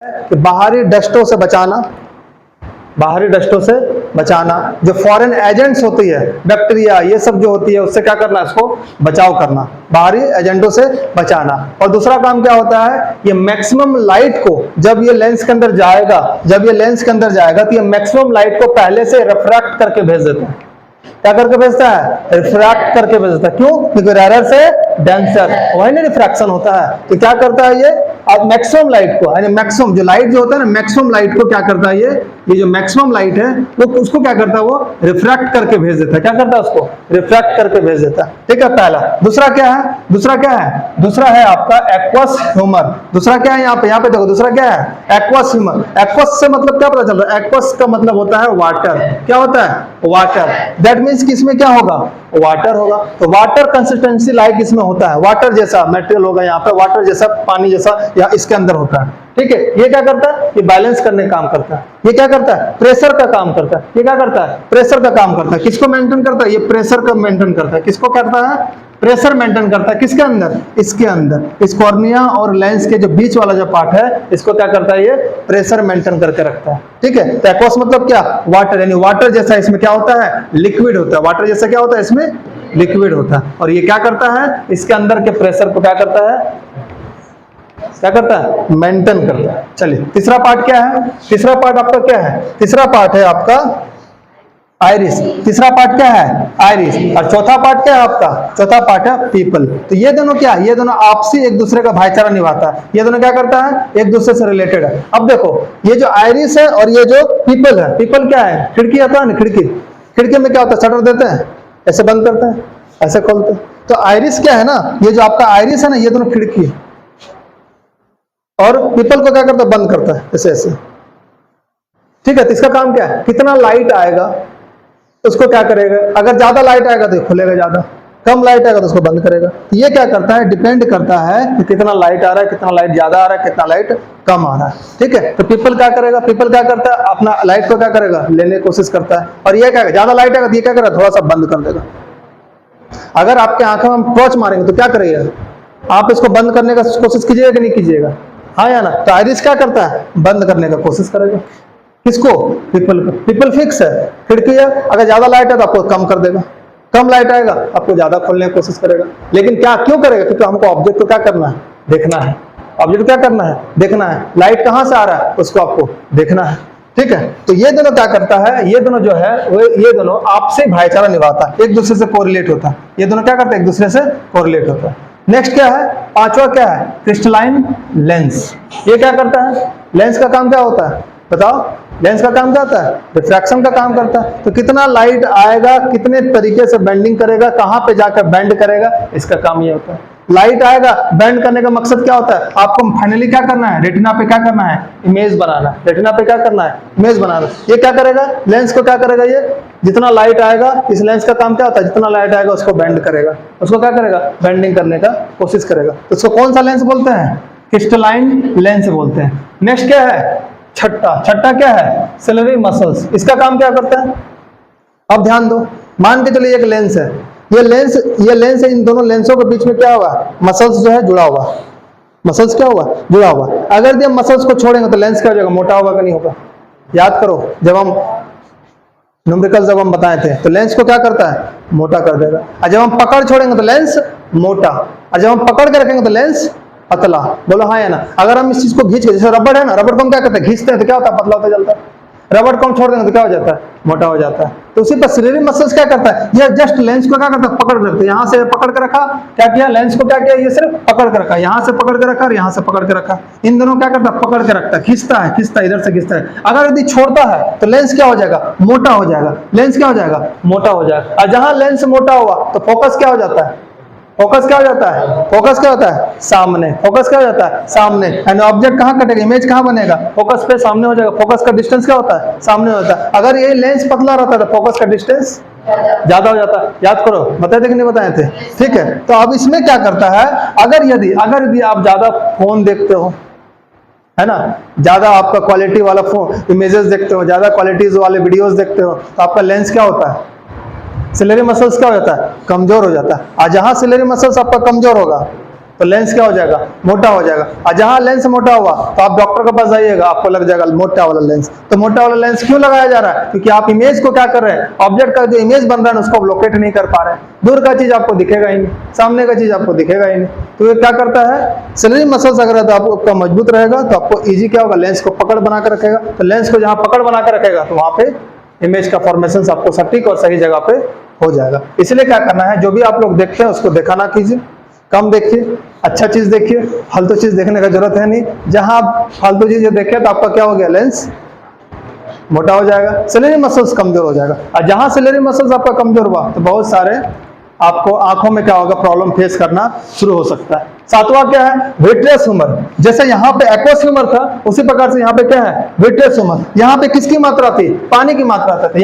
कि बाहरी डस्टों से बचाना, बाहरी डस्टों से बचाना, जो फॉरेन एजेंट्स होती है, बैक्टीरिया ये सब जो होती है, उससे क्या करना, इसको बचाव करना, बाहरी एजेंटों से बचाना। और दूसरा काम क्या होता है, ये मैक्सिमम लाइट को जब ये लेंस के अंदर जाएगा, जब ये लेंस के अंदर जाएगा तो ये मैक्सिमम लाइट को पहले से रिफ्रैक्ट करके भेज देता है। क्या करके भेजता है? रिफ्रैक्ट करके भेजता है। क्यों? क्योंकि रेयर से डेंसर, वही ना रिफ्रैक्शन होता है। तो क्या करता है ये, अब मैक्सिमम लाइट को, यानी मैक्सिमम जो लाइट जो होता है ना, मैक्सिमम लाइट को क्या करता है ये जो मैक्सिमम लाइट है वो उसको क्या करता है, वो रिफ्रैक्ट करके भेज देता है। क्या करता है? उसको रिफ्रैक्ट करके भेज देता है। ठीक है, पहला। दूसरा क्या है? दूसरा क्या है? दूसरा है आपका एक्वस ह्यूमर। दूसरा क्या है? यहाँ पे देखो, दूसरा क्या है? Aqueous humour. एक्वस से मतलब क्या पता चल रहा है? एक्वस का मतलब होता है वाटर। क्या होता है? वाटर। दैट मीन्स कि इसमें क्या होगा? वाटर होगा। तो वाटर कंसिस्टेंसी लाइक इसमें होता है, वाटर जैसा मटेरियल होगा, यहाँ पे वाटर जैसा, पानी जैसा या इसके अंदर होता है। ठीक है, ये क्या करता है? ये बैलेंस करने का काम करता है। ये क्या करता है? प्रेशर का काम करता है। ये क्या करता है? प्रेशर का काम करता है। किसको मेंटेन करता है? ये प्रेशर का मेंटेन करता है। किसको करता है? प्रेशर मेंटेन करता है। किसके अंदर? इसके अंदर। इस कॉर्निया और लेंस के जो बीच वाला जो पार्ट है, इसको क्या करता है? ये प्रेशर मेंटेन करके रखता है। ठीक है, तो एक्वस मतलब क्या? वाटर, यानी वाटर जैसा इसमें क्या होता है? लिक्विड होता है। वाटर जैसा क्या होता है? इसमें लिक्विड होता है। और ये क्या करता है? इसके अंदर के प्रेशर को क्या करता है? क्या करता है? मेंटेन करता है। चलिए, तीसरा पार्ट क्या है? तीसरा पार्ट आपका क्या है? तीसरा पार्ट है आपका आइरिस। तीसरा पार्ट क्या है? आइरिस। और चौथा पार्ट क्या है आपका? चौथा पार्ट है पीपल। तो ये दोनों क्या है? ये दोनों आपसी एक दूसरे का भाईचारा निभाता है। ये दोनों क्या करता है? एक दूसरे से रिलेटेड है। अब देखो, ये जो आइरिस है और ये जो पीपल है, पीपल क्या है? खिड़की आता है ना, खिड़की। खिड़की में क्या होता है? शटर देते हैं, ऐसे बंद करते हैं, ऐसे खोलते हैं। तो आइरिस क्या है ना, ये जो आपका आइरिस है ना, ये दोनों खिड़की है। और पीपल को क्या करता है? बंद करता है, ऐसे ऐसे। ठीक है, तो इसका काम क्या है? कितना लाइट आएगा उसको क्या करेगा? अगर ज्यादा लाइट आएगा तो खुलेगा ज्यादा, कम लाइट आएगा तो उसको बंद करेगा। तो ये क्या करता है? डिपेंड करता है कि कितना लाइट आ रहा है, कितना लाइट ज्यादा आ रहा है, कितना लाइट कम आ रहा है। ठीक है, तो पीपल क्या करेगा? पीपल क्या करता है? अपना लाइट को क्या करेगा? लेने की कोशिश करता है। और ये क्या, ज्यादा लाइट आएगा तो ये क्या करेगा? थोड़ा सा बंद कर देगा। अगर आपके आंखों में हम टॉर्च मारेंगे तो क्या करेगा? आप इसको बंद करने का कोशिश कीजिएगा कि नहीं कीजिएगा? हाँ या ना? तो आइरिस क्या करता है? बंद करने का कोशिश करेगा। किसको? पीपल को। पीपल फिक्स है, खिड़की है, अगर ज्यादा लाइट है तो आपको कम कर देगा, कम लाइट आएगा आपको ज्यादा खोलने की कोशिश करेगा। लेकिन क्या क्यों करेगा? क्योंकि हमको ऑब्जेक्ट को क्या करना है? देखना है। ऑब्जेक्ट क्या करना है? देखना है। लाइट कहां से आ रहा है उसको आपको देखना है। ठीक है, तो ये दोनों क्या करता है? ये दोनों जो है वो, ये दोनों आपसे भाईचारा निभाता है, एक दूसरे से कोरिलेट होता है। ये दोनों क्या करते हैं? एक दूसरे से कोरिलेट होता है। नेक्स्ट क्या है? पांचवा क्या है? Crystalline lens. ये क्या करता है? लेंस का काम क्या होता है बताओ? लेंस का काम क्या होता है? रिफ्रैक्शन का काम करता है। तो कितना लाइट आएगा, कितने तरीके से बेंडिंग करेगा, कहां पे जाकर बेंड करेगा, इसका काम ये होता है। लाइट आएगा, बेंड करने का मकसद क्या होता है? आपको फाइनली क्या करना है? रेटिना पे क्या करना है? इमेज बनाना। रेटिना पे क्या करना है? इमेज बनाना। ये क्या करेगा? लेंस को क्या करेगा? ये जितना लाइट आएगा, इस लेंस का काम क्या होता है? जितना लाइट आएगा उसको बेंड करेगा, उसको क्या करेगा? बेंडिंग करने का कोशिश करेगा। तो उसको कौन सा लेंस बोलते हैं? क्रिस्टलाइन लेंस बोलते हैं। नेक्स्ट क्या है? छठा। छठा क्या है? Ciliary muscles. इसका काम क्या करता है? अब ध्यान दो, मान के चलिए एक लेंस है, ये लेंस है, इन दोनों लेंसों के बीच में क्या होगा? मसल्स जो है जुड़ा हुआ। मसल्स क्या हुआ? जुड़ा हुआ। अगर ये मसल्स को छोड़ेंगे तो लेंस क्या हो जाएगा? मोटा होगा कि नहीं होगा? याद करो, जब हम न्यूमेरिकल जब हम बताए थे तो लेंस को क्या करता है? मोटा कर देगा। और जब हम पकड़ छोड़ेंगे तो लेंस मोटा, और जब हम पकड़ के रखेंगे तो लेंस पतला। बोलो हाँ या ना? अगर हम इस चीज को खींच के, जैसे रबड़ है ना, रबड़ को हम क्या करते हैं? खींचते हैं तो क्या होता है? पतला होता चलता है। रबड़ को हम छोड़ देंगे तो क्या हो जाता है? मोटा हो जाता है। तो उसी पर सिलेरी मसल्स क्या करता है? ये जस्ट लेंस को क्या करता है? पकड़ रखते हैं। यहाँ से पकड़ के रखा, क्या किया? लेंस को क्या किया? ये सिर्फ पकड़ के रखा, यहाँ से पकड़ के रखा और यहाँ से पकड़ के रखा। इन दोनों क्या करता है? पकड़ के रखता है, खींचता है, खींचता है, इधर से खींचता है। अगर यदि छोड़ता है तो लेंस क्या हो जाएगा? मोटा हो जाएगा। लेंस क्या हो जाएगा? मोटा हो जाएगा। और जहां लेंस मोटा हुआ तो फोकस क्या हो जाता है? फोकस क्या हो जाता है? फोकस क्या होता है? सामने। फोकस क्या हो जाता है? सामने। यानी ऑब्जेक्ट कहां कटेगा? इमेज कहां बनेगा? फोकस पे सामने हो जाएगा। फोकस का डिस्टेंस क्या होता है? सामने होता है। अगर ये लेंस पतला रहता है तो फोकस का डिस्टेंस ज्यादा हो जाता है। याद करो, बताए थे कि नहीं बताए थे? ठीक है, तो अब इसमें क्या करता है? अगर यदि आप ज्यादा फोन देखते हो, है ना, ज्यादा आपका क्वालिटी वाला फोन इमेजेस देखते हो, ज्यादा क्वालिटीज वाले वीडियोस देखते हो, तो आपका लेंस क्या होता है? सिलेरी मसल्स क्या हो जाता है? कमजोर हो जाता है। और जहां सिलेरी मसल्स आपका कमजोर होगा तो लेंस क्या हो जाएगा, मोटा हो जाएगा। और जहां लेंस मोटा हुआ तो आप डॉक्टर के पास जाइएगा, आपको लग जाएगा मोटा वाला लेंस। तो मोटा वाला लेंस क्यों लगाया जा रहा है, क्योंकि आप इमेज को क्या कर रहे हैं, ऑब्जेक्ट का जो इमेज बन रहा है उसको लोकेट नहीं कर पा रहे हैं। दूर का चीज आपको दिखेगा ही नहीं, सामने का चीज आपको दिखेगा ही नहीं। तो ये क्या करता है, सिलेरी मसल्स अगर तो आपका मजबूत रहेगा तो आपको इजी क्या होगा, लेंस को पकड़ बना कर रखेगा। तो लेंस को जहां पकड़ बना कर रखेगा तो वहां पे इमेज का फॉर्मेशन आपको सटीक और सही जगह पे हो जाएगा। इसलिए क्या करना है, जो भी आप लोग देखते हैं उसको देखा ना कीजिए, कम देखिए, अच्छा चीज देखिए, फालतू चीज देखने का जरूरत है नहीं। जहां आप फालतू चीजें देखें तो आपका क्या हो गया, लेंस मोटा हो जाएगा, सिलेरी मसल्स कमजोर हो जाएगा। और जहां सिलेरी मसल्स आपका कमजोर हुआ तो बहुत सारे आपको आंखों में क्या होगा, प्रॉब्लम फेस करना शुरू हो सकता है। सातवां क्या है, विट्रियस ह्यूमर। जैसे यहाँ पे एक्वस ह्यूमर था उसी प्रकार से यहाँ पे क्या है, विट्रियस ह्यूमर। यहाँ पे किसकी मात्रा थी, पानी की मात्रा थी।